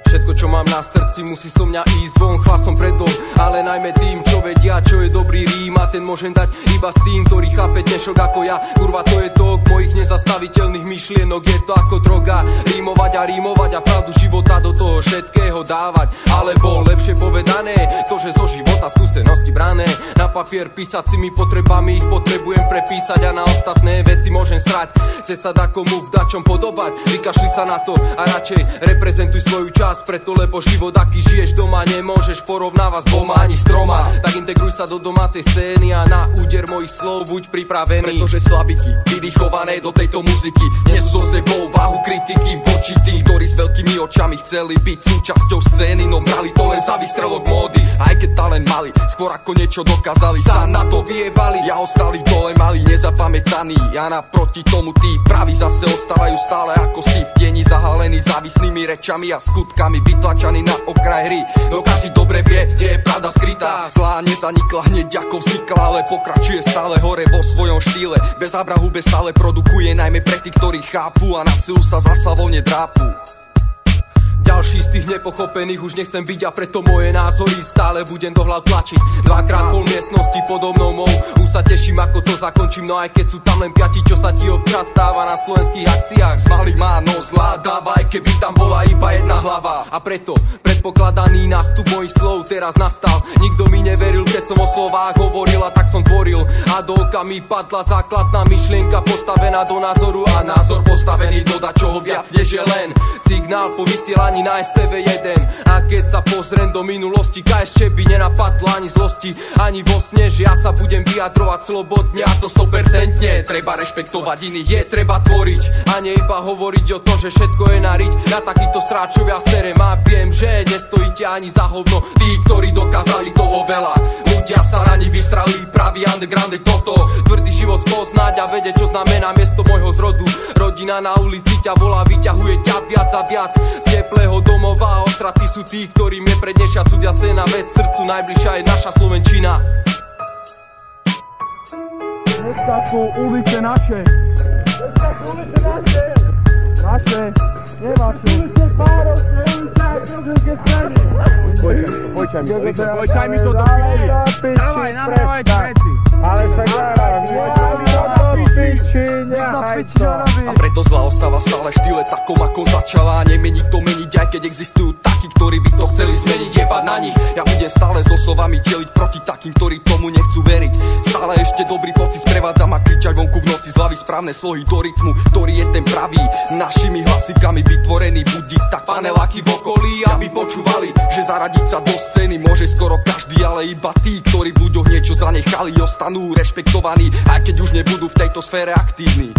Všetko, čo mám na srdci, musí so mňa ísť von. Chlap som pred dom, ale najmä tým, čo vedia, čo je dobrý rím. A ten môžem dať iba s tým, ktorý chápe dnešok ako ja. Kurva, to je tok mojich nezastaviteľných myšlienok. Je to ako droga, rímovať a pravdu života do toho všetkého dávať. Alebo lepšie povedané, to, že zo života skúsenosti brané na papier písacími potrebami, ich potrebujem prepísať a na ostatné veci môžem srať. Chce sa dá komu v dačom podobať, vykašli sa na to a radšej reprezentuj svoju časť. Preto, lebo život, aký žiješ doma, nemôžeš porovnávať s dvoma ani s troma. Tak integruj sa do domácej scény a na úder mojich slov buď pripravený. Pretože slabiky, vydychované do tejto muziky, nesú so sebou váhu kritiky voči tým, ktorí s veľkými očami chceli byť súčasťou scény, no brali to len za výstrelok módy. Aj keď talent mali, skôr ako niečo dokázali, sa na to vyjebali. Ja ostali dole mali, nezapamätaní, a naproti tomu tí praví zase ostávajú stále ako si v tieni, zahalení závislými rečami a skutkami, vytlačaný na okraj hry. No každý dobre vie, kde je pravda skrytá. Zlá nezanikla hneď ako vznikla, ale pokračuje stále hore vo svojom štýle. Bez zábrahu, bez stále produkuje, najmä pre tých, ktorí chápu a na silu sa za slavovne drápu. Ďalší z tých nepochopených už nechcem byť a preto moje názory stále budem do hlav tlačiť. Dvakrát pol miestnosti podobnou mou, už sa teším ako to zakončím. No aj keď sú tam len piati, čo sa ti občas stáva na slovenských akciách. Smalý má nos zlá dáva, aj keby tam bola iba jedna hlava. A preto predpokladaný nástup mojich slov teraz nastal. Nikto mi neveril, keď som o slovách hovoril a tak som tvoril. A do oka mi padla základná myšlienka postavená do názoru a názor postavený do dačoho viac, než je len signál po vysielaní na STV1. A keď sa pozriem do minulosti, KSČ by nenapadla ani zlosti, ani vo sne, že ja sa budem vyjadrovať slobodne, a to 100%. Treba rešpektovať iných, je treba tvoriť, a nie iba hovoriť o to, že všetko je na riť. Na takýchto sráčov ja serem a viem, že nestojíte ani za hovno. Tí, ktorí dokázali toho veľa, ľudia sa na nich vysrali, pravý underground je toto. Tvrdý život spoznať a vedieť, čo znamená miesto môjho zrodu. Rodina na ulici ťa volá, vyťahuje ťa viac a viac z teplého domova. Ostratí sú tí, ktorým je prednejšia cudzia scéna, veď srdcu najbližšia je naša Slovenčina. Neskačú ulice naše. Naše, nie vaše. Ulice Párovce, ulice aj prezidentské strany. Pojčaj mi to do chvíli. Nadávaj veci. Ale však a preto zlá ostáva stále štýle takom, ako začala. Nemení to meniť, aj keď existujú takí, ktorí by to chceli zmeniť, jebať na nich. Ja budem stále so slovami čeliť proti takým, ktorí tomu nechcú veriť. Stále ešte dobrý pocit sprevádza ma kričať vonku v noci, z hlavy správne slohy do rytmu, ktorý je ten pravý. Našimi hlasikami vytvorený budiť tak paneláky v okolí, aby počúvali, že zaradiť sa do scény môže skoro každý, ale iba tí, ktorí v ľuďoch niečo zanechali, ostanú rešpektovaní, aj keď už nebudú v tejto sfére aktívni.